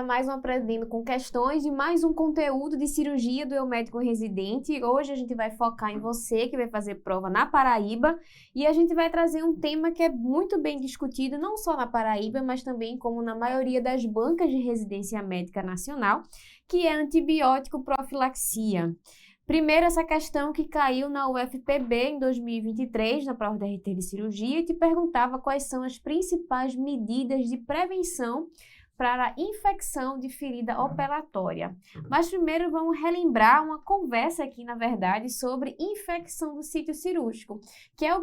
mais um Aprendendo com Questões e mais um conteúdo de cirurgia do Eu Médico Residente. Hoje a gente vai focar em você que vai fazer prova na Paraíba e a gente vai trazer um tema que é muito bem discutido, não só na Paraíba, mas também como na maioria das bancas de residência médica nacional, que é antibiótico profilaxia. Primeiro, essa questão que caiu na UFPB em 2023, na prova da RT de cirurgia, e te perguntava quais são as principais medidas de prevenção para a infecção de ferida operatória. Mas primeiro vamos relembrar uma conversa aqui, na verdade, sobre infecção do sítio cirúrgico, que é o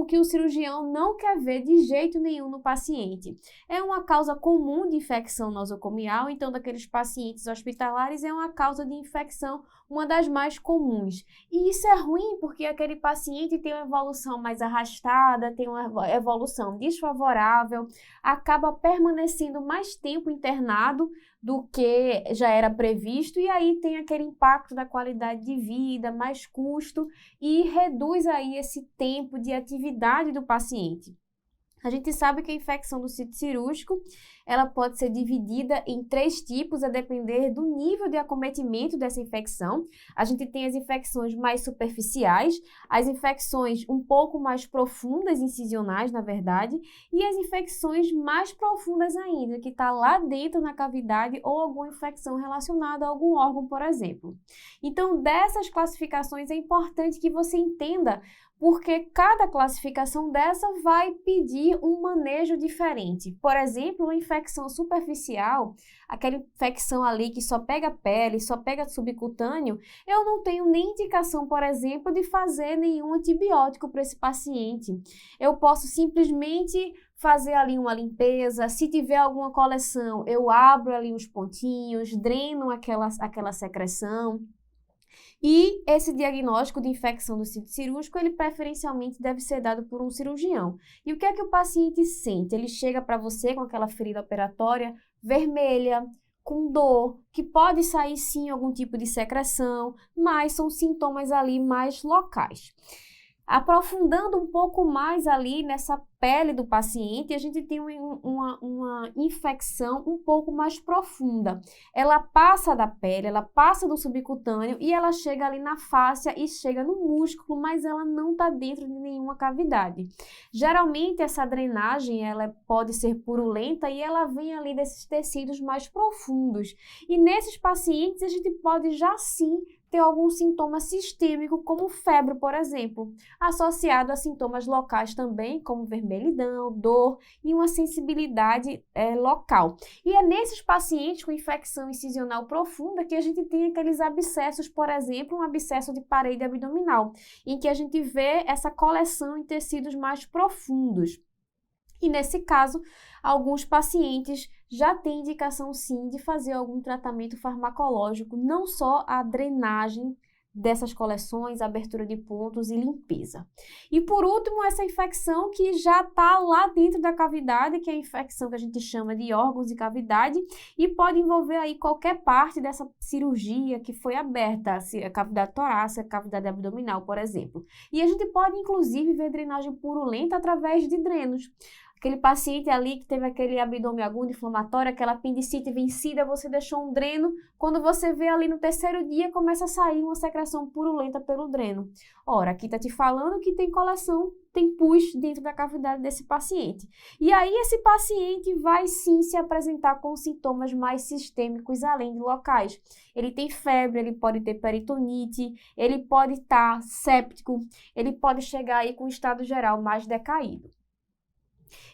que o cirurgião não quer ver de jeito nenhum no paciente. É uma causa comum de infecção nosocomial, então daqueles pacientes hospitalares é uma causa de infecção, uma das mais comuns. E isso é ruim porque aquele paciente tem uma evolução mais arrastada, tem uma evolução desfavorável, acaba permanecendo mais tempo internado do que já era previsto e aí tem aquele impacto da qualidade de vida, mais custo e reduz aí esse tempo de atividade do paciente. A gente sabe que a infecção do sítio cirúrgico, ela pode ser dividida em 3 tipos, a depender do nível de acometimento dessa infecção. A gente tem as infecções mais superficiais, as infecções um pouco mais profundas, incisionais, na verdade, e as infecções mais profundas ainda, que está lá dentro na cavidade ou alguma infecção relacionada a algum órgão, por exemplo. Então, dessas classificações, é importante que você entenda porque cada classificação dessa vai pedir um manejo diferente. Por exemplo, uma infecção superficial, aquela infecção ali que só pega a pele, só pega subcutâneo, eu não tenho nem indicação, por exemplo, de fazer nenhum antibiótico para esse paciente. Eu posso simplesmente fazer ali uma limpeza, se tiver alguma coleção, eu abro ali os pontinhos, dreno aquela secreção. E esse diagnóstico de infecção do sítio cirúrgico, ele preferencialmente deve ser dado por um cirurgião. E o que é que o paciente sente? Ele chega para você com aquela ferida operatória vermelha, com dor, que pode sair sim algum tipo de secreção, mas são sintomas ali mais locais. Aprofundando um pouco mais ali nessa pele do paciente, a gente tem uma infecção um pouco mais profunda. Ela passa da pele, ela passa do subcutâneo e ela chega ali na fáscia e chega no músculo, mas ela não está dentro de nenhuma cavidade. Geralmente essa drenagem ela pode ser purulenta e ela vem ali desses tecidos mais profundos. E nesses pacientes a gente pode já sim ter algum sintoma sistêmico, como febre, por exemplo, associado a sintomas locais também, como vermelhidão, dor e uma sensibilidade local. E é nesses pacientes com infecção incisional profunda que a gente tem aqueles abscessos, por exemplo, um abscesso de parede abdominal, em que a gente vê essa coleção em tecidos mais profundos. E nesse caso, alguns pacientes já têm indicação sim de fazer algum tratamento farmacológico, não só a drenagem dessas coleções, abertura de pontos e limpeza. E por último, essa infecção que já está lá dentro da cavidade, que é a infecção que a gente chama de órgãos de cavidade e pode envolver aí qualquer parte dessa cirurgia que foi aberta, a cavidade torácica, a cavidade abdominal, por exemplo. E a gente pode inclusive ver drenagem purulenta através de drenos. Aquele paciente ali que teve aquele abdômen agudo inflamatório, aquela apendicite vencida, você deixou um dreno, quando você vê ali no 3º dia, começa a sair uma secreção purulenta pelo dreno. Ora, aqui está te falando que tem coleção, tem pus dentro da cavidade desse paciente. E aí esse paciente vai sim se apresentar com sintomas mais sistêmicos além de locais. Ele tem febre, ele pode ter peritonite, ele pode estar séptico, ele pode chegar aí com um estado geral mais decaído.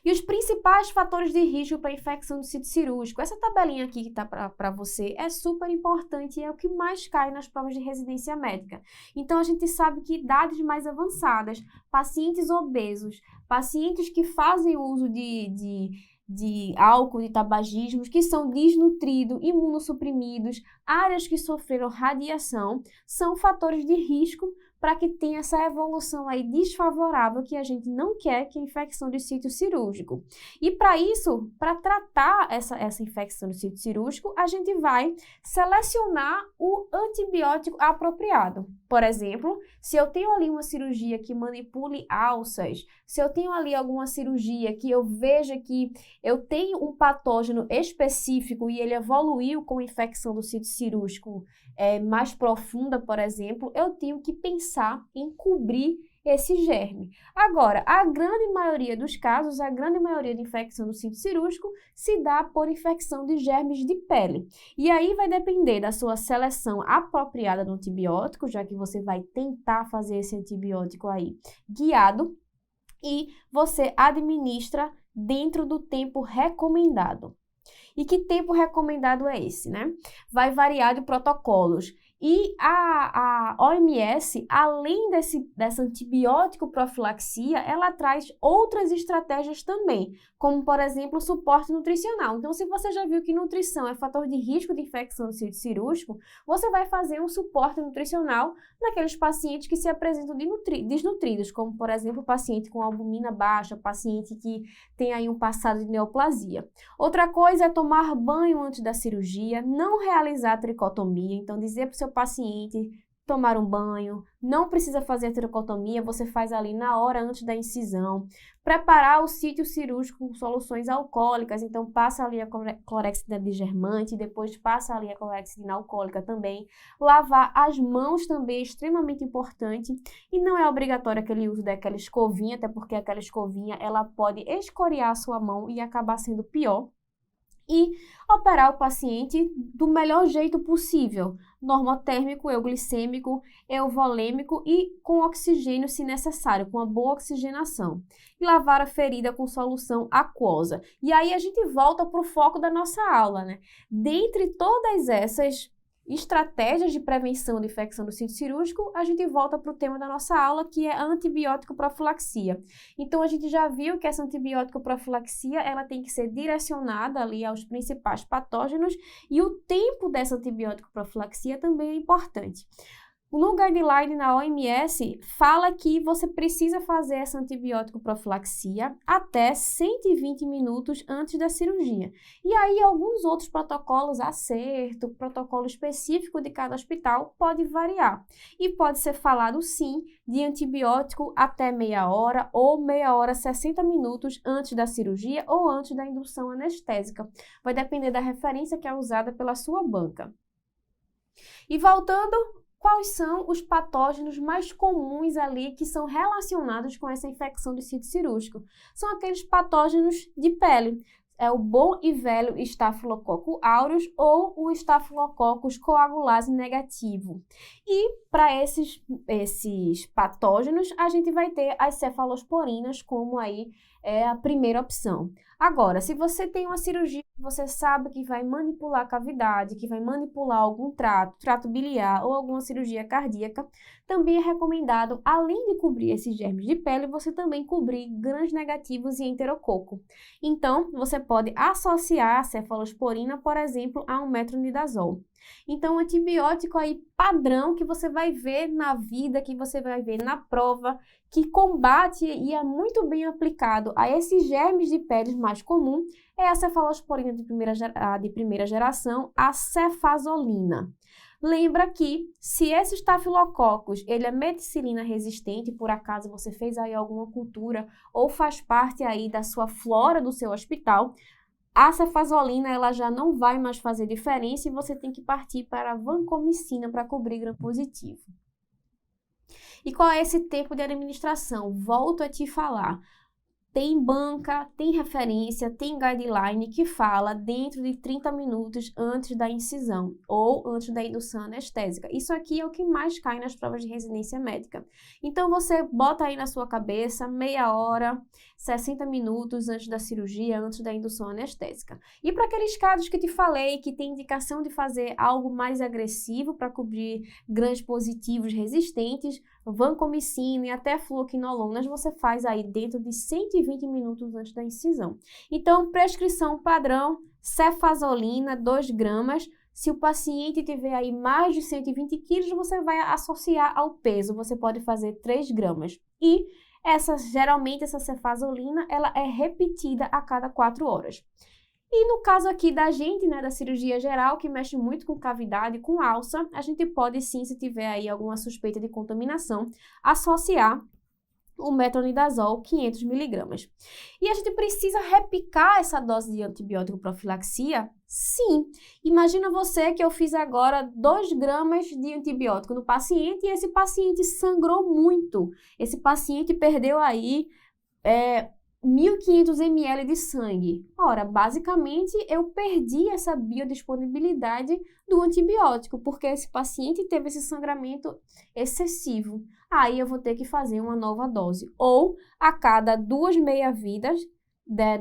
E os principais fatores de risco para a infecção do sítio cirúrgico, essa tabelinha aqui que está para você é super importante e é o que mais cai nas provas de residência médica. Então a gente sabe que idades mais avançadas, pacientes obesos, pacientes que fazem uso de álcool, de tabagismos, que são desnutridos, imunossuprimidos, áreas que sofreram radiação, são fatores de risco para que tenha essa evolução aí desfavorável que a gente não quer, que é a infecção do sítio cirúrgico. E para isso, para tratar essa infecção do sítio cirúrgico, a gente vai selecionar o antibiótico apropriado. Por exemplo, se eu tenho ali uma cirurgia que manipule alças, se eu tenho ali alguma cirurgia que eu veja que eu tenho um patógeno específico e ele evoluiu com infecção do sítio cirúrgico mais profunda, por exemplo, eu tenho que pensar em cobrir esse germe. Agora, a grande maioria dos casos, a grande maioria de infecção do sítio cirúrgico se dá por infecção de germes de pele. E aí vai depender da sua seleção apropriada do antibiótico, já que você vai tentar fazer esse antibiótico aí guiado, e você administra dentro do tempo recomendado. E que tempo recomendado é esse, né? Vai variar de protocolos. E a OMS, além dessa antibiótico profilaxia, ela traz outras estratégias também, como, por exemplo, o suporte nutricional. Então, se você já viu que nutrição é fator de risco de infecção do sítio cirúrgico, você vai fazer um suporte nutricional naqueles pacientes que se apresentam desnutridos, como, por exemplo, paciente com albumina baixa, paciente que tem aí um passado de neoplasia. Outra coisa é tomar banho antes da cirurgia, não realizar tricotomia, então dizer para o seu paciente tomar um banho, não precisa fazer a tricotomia, você faz ali na hora antes da incisão. Preparar o sítio cirúrgico com soluções alcoólicas, então passa ali a clorexidina desgermante, depois passa ali a clorexidina alcoólica também. Lavar as mãos também é extremamente importante e não é obrigatório aquele uso daquela escovinha, até porque aquela escovinha ela pode escoriar a sua mão e acabar sendo pior. E operar o paciente do melhor jeito possível, normotérmico, euglicêmico, euvolêmico e com oxigênio se necessário, com uma boa oxigenação. E lavar a ferida com solução aquosa. E aí a gente volta para o foco da nossa aula, né? Dentre todas essas estratégias de prevenção de infecção do sítio cirúrgico, a gente volta para o tema da nossa aula, que é a antibiótico profilaxia. Então, a gente já viu que essa antibiótico profilaxia, ela tem que ser direcionada ali aos principais patógenos e o tempo dessa antibiótico profilaxia também é importante. No guideline na OMS, fala que você precisa fazer essa antibiótico profilaxia até 120 minutos antes da cirurgia. E aí, alguns outros protocolos, acerto, protocolo específico de cada hospital, pode variar. E pode ser falado, sim, de antibiótico até meia hora ou meia hora, 60 minutos antes da cirurgia ou antes da indução anestésica. Vai depender da referência que é usada pela sua banca. E voltando, quais são os patógenos mais comuns ali que são relacionados com essa infecção do sítio cirúrgico? São aqueles patógenos de pele. É o bom e velho Staphylococcus aureus ou o Staphylococcus coagulase negativo. E para esses patógenos, a gente vai ter as cefalosporinas como aí a primeira opção. Agora, se você tem uma cirurgia, você sabe que vai manipular a cavidade, que vai manipular algum trato biliar ou alguma cirurgia cardíaca, também é recomendado, além de cobrir esses germes de pele, você também cobrir grãos negativos e enterococo. Então, você pode associar a cefalosporina, por exemplo, a um metronidazol. Então, um antibiótico aí padrão que você vai ver na vida, que você vai ver na prova, que combate e é muito bem aplicado a esses germes de pele mais comum, é a cefalosporina de primeira geração, a cefazolina. Lembra que se esse estafilococcus ele é meticilina resistente, por acaso você fez aí alguma cultura ou faz parte aí da sua flora do seu hospital, a cefazolina ela já não vai mais fazer diferença e você tem que partir para a vancomicina para cobrir gram positivo. E qual é esse tempo de administração? Volto a te falar. Tem banca, tem referência, tem guideline que fala dentro de 30 minutos antes da incisão ou antes da indução anestésica. Isso aqui é o que mais cai nas provas de residência médica. Então, você bota aí na sua cabeça meia hora, 60 minutos antes da cirurgia, antes da indução anestésica. E para aqueles casos que te falei, que tem indicação de fazer algo mais agressivo para cobrir grãos positivos resistentes, vancomicina e até fluoquinolonas, você faz aí dentro de 120 minutos antes da incisão. Então, prescrição padrão, cefazolina, 2 gramas. Se o paciente tiver aí mais de 120 quilos, você vai associar ao peso. Você pode fazer 3 gramas. E geralmente essa cefazolina, ela é repetida a cada 4 horas. E no caso aqui da gente, né, da cirurgia geral, que mexe muito com cavidade, com alça, a gente pode sim, se tiver aí alguma suspeita de contaminação, associar o metronidazol 500 miligramas. E a gente precisa repicar essa dose de antibiótico profilaxia? Sim. Imagina você que eu fiz agora 2 gramas de antibiótico no paciente e esse paciente sangrou muito. Esse paciente perdeu aí 1.500 ml de sangue. Ora, basicamente, eu perdi essa biodisponibilidade do antibiótico, porque esse paciente teve esse sangramento excessivo. Aí eu vou ter que fazer uma nova dose. Ou, a cada 2 meia-vidas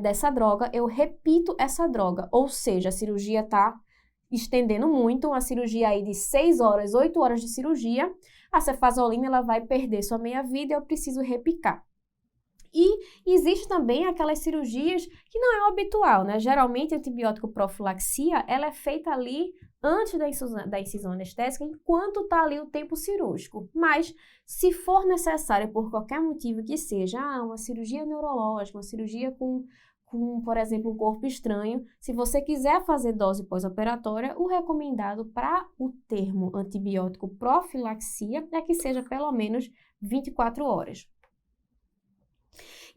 dessa droga, eu repito essa droga. Ou seja, a cirurgia está estendendo muito, uma cirurgia aí de 6 horas, 8 horas de cirurgia, a cefazolina ela vai perder sua meia-vida e eu preciso repicar. E existe também aquelas cirurgias que não é o habitual, né? Geralmente, a antibiótico profilaxia, ela é feita ali antes da incisão anestésica, enquanto está ali o tempo cirúrgico. Mas, se for necessário, por qualquer motivo que seja, uma cirurgia neurológica, uma cirurgia com, por exemplo, um corpo estranho, se você quiser fazer dose pós-operatória, o recomendado para o termo antibiótico profilaxia é que seja pelo menos 24 horas.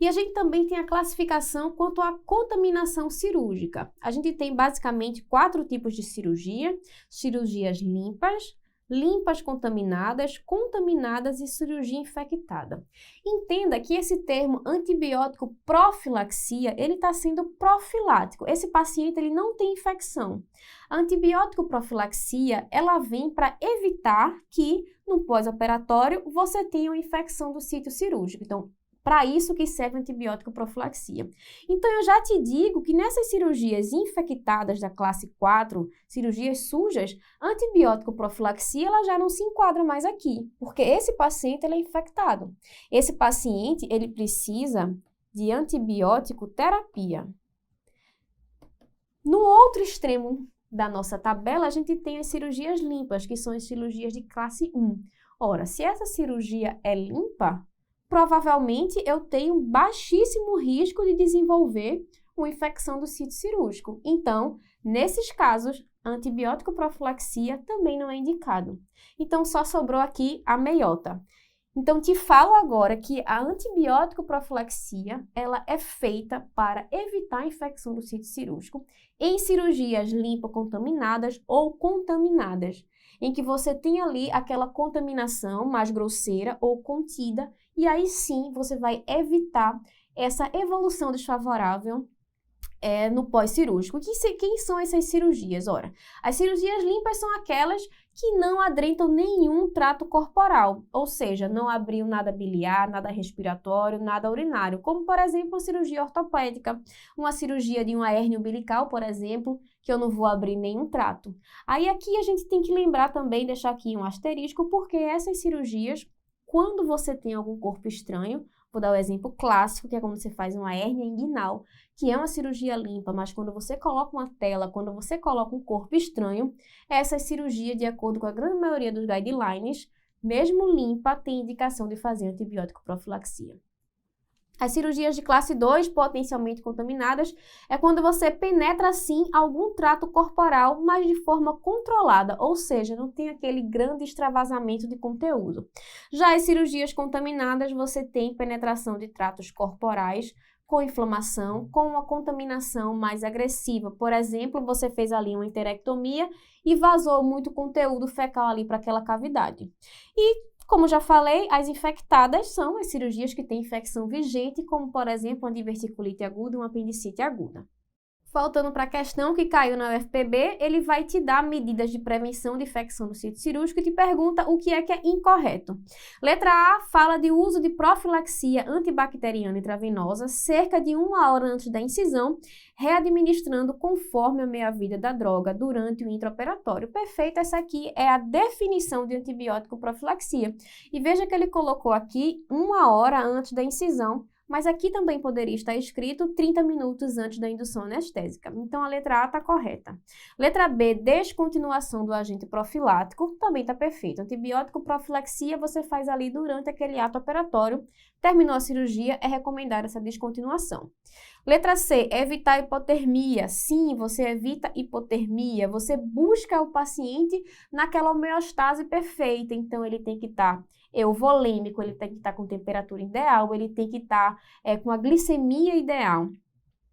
E a gente também tem a classificação quanto à contaminação cirúrgica. A gente tem basicamente 4 tipos de cirurgia: cirurgias limpas, limpas contaminadas, contaminadas e cirurgia infectada. Entenda que esse termo antibiótico profilaxia, ele está sendo profilático. Esse paciente ele não tem infecção. A antibiótico profilaxia, ela vem para evitar que no pós-operatório você tenha uma infecção do sítio cirúrgico. Então, para isso que serve a antibiótico profilaxia. Então, eu já te digo que nessas cirurgias infectadas da classe 4, cirurgias sujas, a antibiótico profilaxia ela já não se enquadra mais aqui, porque esse paciente ele é infectado. Esse paciente ele precisa de antibiótico terapia. No outro extremo da nossa tabela, a gente tem as cirurgias limpas, que são as cirurgias de classe 1. Ora, se essa cirurgia é limpa, provavelmente eu tenho baixíssimo risco de desenvolver uma infecção do sítio cirúrgico. Então, nesses casos, a antibiótico profilaxia também não é indicado. Então, só sobrou aqui a meiota. Então, te falo agora que a antibiótico profilaxia, ela é feita para evitar a infecção do sítio cirúrgico em cirurgias limpo-contaminadas ou contaminadas, em que você tem ali aquela contaminação mais grosseira ou contida, e aí sim você vai evitar essa evolução desfavorável no pós-cirúrgico. Quem são essas cirurgias? Ora, as cirurgias limpas são aquelas que não adentram nenhum trato corporal, ou seja, não abriu nada biliar, nada respiratório, nada urinário, como, por exemplo, a cirurgia ortopédica, uma cirurgia de uma hérnia umbilical, por exemplo, que eu não vou abrir nenhum trato. Aí aqui a gente tem que lembrar também, deixar aqui um asterisco, porque essas cirurgias, quando você tem algum corpo estranho, vou dar o exemplo clássico, que é quando você faz uma hérnia inguinal, que é uma cirurgia limpa, mas quando você coloca uma tela, quando você coloca um corpo estranho, essa cirurgia, de acordo com a grande maioria dos guidelines, mesmo limpa, tem indicação de fazer antibiótico profilaxia. As cirurgias de classe 2, potencialmente contaminadas, é quando você penetra, sim, algum trato corporal, mas de forma controlada, ou seja, não tem aquele grande extravasamento de conteúdo. Já as cirurgias contaminadas, você tem penetração de tratos corporais com inflamação, com uma contaminação mais agressiva. Por exemplo, você fez ali uma enterectomia e vazou muito conteúdo fecal ali para aquela cavidade. E como já falei, as infectadas são as cirurgias que têm infecção vigente, como, por exemplo, uma diverticulite aguda e uma apendicite aguda. Voltando para a questão que caiu na UFPB, ele vai te dar medidas de prevenção de infecção do sítio cirúrgico e te pergunta o que é incorreto. Letra A fala de uso de profilaxia antibacteriana intravenosa cerca de 1 hora antes da incisão, readministrando conforme a meia-vida da droga durante o intraoperatório. Perfeito, essa aqui é a definição de antibiótico profilaxia. E veja que ele colocou aqui 1 hora antes da incisão, mas aqui também poderia estar escrito 30 minutos antes da indução anestésica. Então, a letra A está correta. Letra B, descontinuação do agente profilático, também está perfeito. Antibiótico profilaxia você faz ali durante aquele ato operatório. Terminou a cirurgia, é recomendada essa descontinuação. Letra C, evitar hipotermia. Sim, você evita hipotermia. Você busca o paciente naquela homeostase perfeita. Então, ele tem que estar euvolêmico, ele tem que estar com temperatura ideal, ele tem que estar com a glicemia ideal.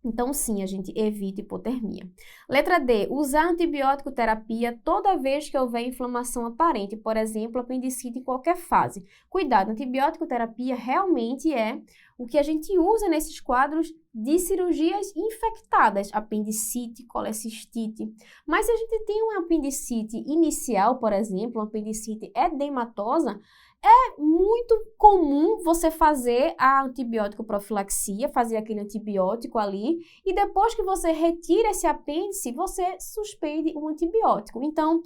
Então, sim, a gente evita hipotermia. Letra D, usar antibiótico terapia toda vez que houver inflamação aparente, por exemplo, apendicite em qualquer fase. Cuidado, antibiótico terapia realmente é o que a gente usa nesses quadros de cirurgias infectadas, apendicite, colecistite. Mas se a gente tem uma apendicite inicial, por exemplo, uma apendicite edematosa, é muito comum você fazer a antibiótico profilaxia, fazer aquele antibiótico ali, e depois que você retira esse apêndice, você suspende o antibiótico. Então,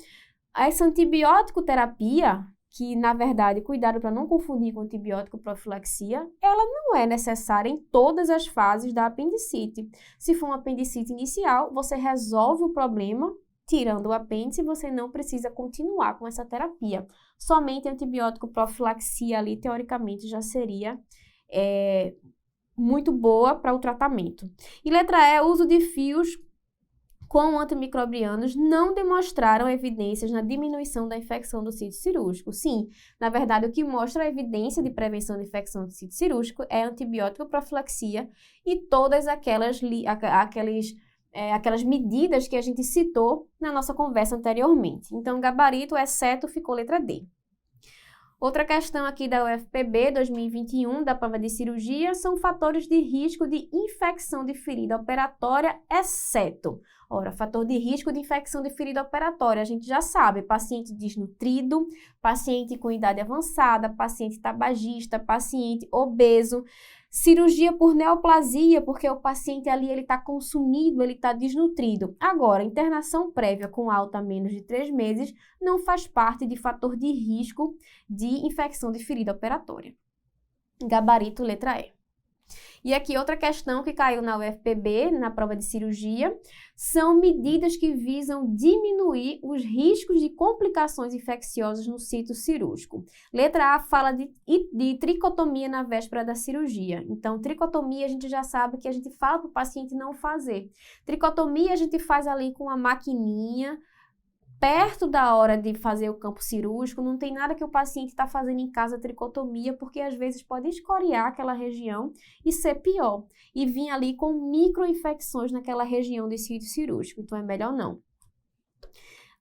essa antibiótico terapia, que na verdade, cuidado para não confundir com antibiótico profilaxia, ela não é necessária em todas as fases da apendicite. Se for uma apendicite inicial, você resolve o problema tirando o apêndice, você não precisa continuar com essa terapia. Somente antibiótico profilaxia ali, teoricamente, já seria muito boa para o tratamento. E letra E, uso de fios com antimicrobianos não demonstraram evidências na diminuição da infecção do sítio cirúrgico. Sim, na verdade, o que mostra a evidência de prevenção de infecção do sítio cirúrgico é antibiótico profilaxia e todas aquelas medidas que a gente citou na nossa conversa anteriormente. Então, gabarito, exceto, ficou letra D. Outra questão aqui da UFPB 2021, da prova de cirurgia, são fatores de risco de infecção de ferida operatória, exceto. Ora, fator de risco de infecção de ferida operatória, a gente já sabe, paciente desnutrido, paciente com idade avançada, paciente tabagista, paciente obeso. Cirurgia por neoplasia, porque o paciente ali ele está consumido, ele está desnutrido. Agora, internação prévia com alta a menos de 3 meses não faz parte de fator de risco de infecção de ferida operatória. Gabarito, letra E. E aqui outra questão que caiu na UFPB, na prova de cirurgia, são medidas que visam diminuir os riscos de complicações infecciosas no sítio cirúrgico. Letra A fala de tricotomia na véspera da cirurgia. Então, tricotomia a gente já sabe que a gente fala para o paciente não fazer. Tricotomia a gente faz ali com uma maquininha, perto da hora de fazer o campo cirúrgico, não tem nada que o paciente está fazendo em casa tricotomia, porque às vezes pode escoriar aquela região e ser pior. E vir ali com microinfecções naquela região do sítio cirúrgico, então é melhor não.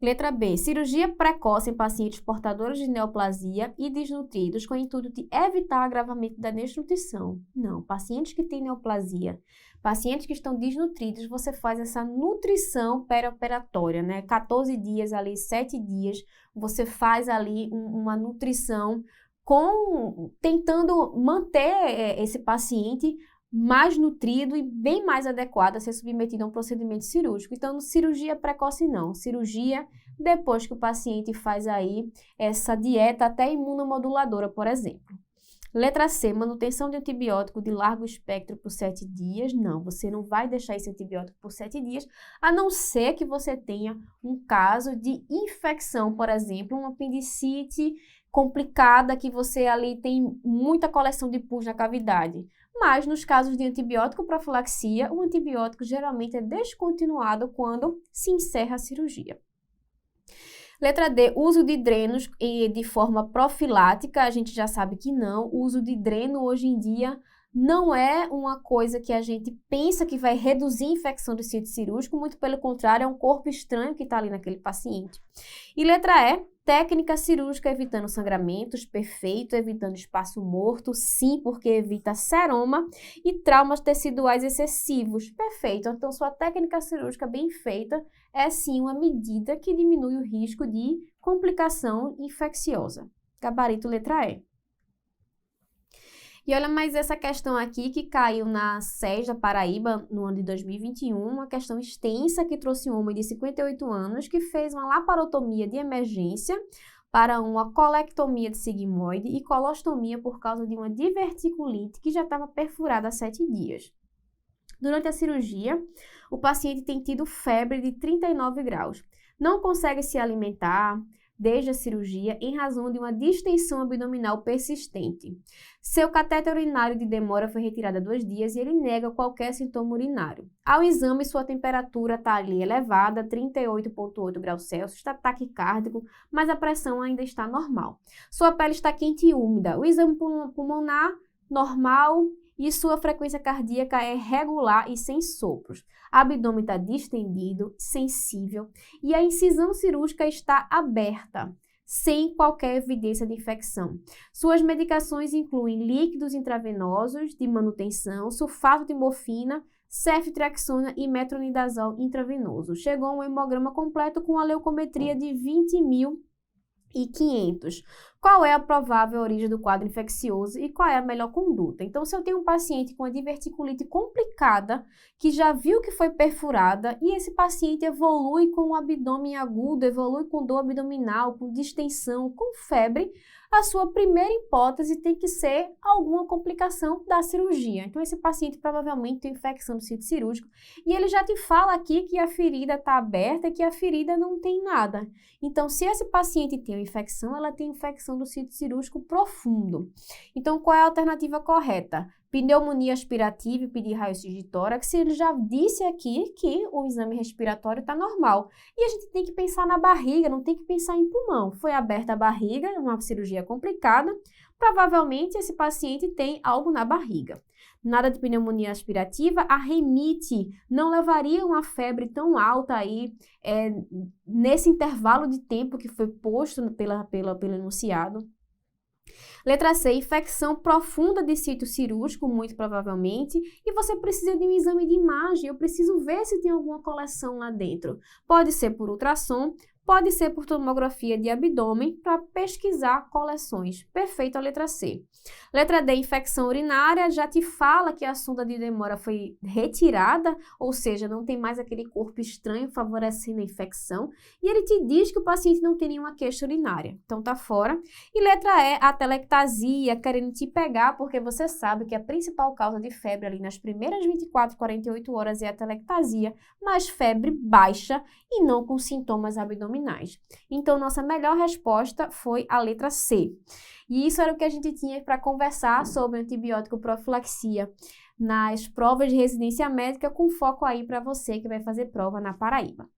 Letra B, cirurgia precoce em pacientes portadores de neoplasia e desnutridos com o intuito de evitar agravamento da desnutrição. Não, pacientes que têm neoplasia, pacientes que estão desnutridos, você faz essa nutrição perioperatória, né? 14 dias ali, 7 dias, você faz ali uma nutrição tentando manter esse paciente mais nutrido e bem mais adequado a ser submetido a um procedimento cirúrgico. Então, cirurgia precoce não, cirurgia depois que o paciente faz aí essa dieta até imunomoduladora, por exemplo. Letra C, manutenção de antibiótico de largo espectro por 7 dias. Não, você não vai deixar esse antibiótico por 7 dias, a não ser que você tenha um caso de infecção, por exemplo, uma apendicite complicada que você ali tem muita coleção de pus na cavidade. Mas nos casos de antibiótico profilaxia, o antibiótico geralmente é descontinuado quando se encerra a cirurgia. Letra D, uso de drenos de forma profilática, a gente já sabe que não. O uso de dreno hoje em dia não é uma coisa que a gente pensa que vai reduzir a infecção do sítio cirúrgico, muito pelo contrário, é um corpo estranho que está ali naquele paciente. E letra E, técnica cirúrgica evitando sangramentos, perfeito, evitando espaço morto, sim, porque evita seroma e traumas teciduais excessivos, perfeito. Então, sua técnica cirúrgica bem feita é sim uma medida que diminui o risco de complicação infecciosa. Gabarito letra E. E olha mais essa questão aqui que caiu na SES da Paraíba no ano de 2021, uma questão extensa que trouxe um homem de 58 anos que fez uma laparotomia de emergência para uma colectomia de sigmoide e colostomia por causa de uma diverticulite que já estava perfurada há 7 dias. Durante a cirurgia, o paciente tem tido febre de 39 graus. Não consegue se alimentar desde a cirurgia em razão de uma distensão abdominal persistente. Seu catéter urinário de demora foi retirado há 2 dias e ele nega qualquer sintoma urinário. Ao exame, sua temperatura está ali elevada, 38,8 graus Celsius, está taquicárdico, mas a pressão ainda está normal. Sua pele está quente e úmida. O exame pulmonar, normal, e sua frequência cardíaca é regular e sem sopros. O abdômen está distendido, sensível e a incisão cirúrgica está aberta, sem qualquer evidência de infecção. Suas medicações incluem líquidos intravenosos de manutenção, sulfato de morfina, ceftriaxona e metronidazol intravenoso. Chegou a um hemograma completo com a leucometria de 20.500. Qual é a provável origem do quadro infeccioso e qual é a melhor conduta? Então, se eu tenho um paciente com uma diverticulite complicada, que já viu que foi perfurada, e esse paciente evolui com um abdômen agudo, evolui com dor abdominal, com distensão, com febre, a sua primeira hipótese tem que ser alguma complicação da cirurgia. Então, esse paciente provavelmente tem infecção do sítio cirúrgico e ele já te fala aqui que a ferida está aberta e que a ferida não tem nada. Então, se esse paciente tem uma infecção, ela tem infecção do sítio cirúrgico profundo. Então, qual é a alternativa correta? Pneumonia aspirativa e pedir raio-x de tórax, ele já disse aqui que o exame respiratório está normal. E a gente tem que pensar na barriga, não tem que pensar em pulmão. Foi aberta a barriga, uma cirurgia complicada, provavelmente esse paciente tem algo na barriga. Nada de pneumonia aspirativa, a remite não levaria uma febre tão alta aí nesse intervalo de tempo que foi posto pelo enunciado. Letra C, infecção profunda de sítio cirúrgico, muito provavelmente, e você precisa de um exame de imagem, eu preciso ver se tem alguma coleção lá dentro. Pode ser por ultrassom, pode ser por tomografia de abdômen para pesquisar coleções. Perfeito a letra C. Letra D, infecção urinária, já te fala que a sonda de demora foi retirada, ou seja, não tem mais aquele corpo estranho favorecendo a infecção, e ele te diz que o paciente não tem nenhuma queixa urinária, então tá fora. E letra E, atelectasia, querendo te pegar, porque você sabe que a principal causa de febre ali nas primeiras 24, 48 horas é a atelectasia, mas febre baixa e não com sintomas abdominais. Então, nossa melhor resposta foi a letra C. E isso era o que a gente tinha para conversar sobre antibiótico profilaxia nas provas de residência médica, com foco aí para você que vai fazer prova na Paraíba.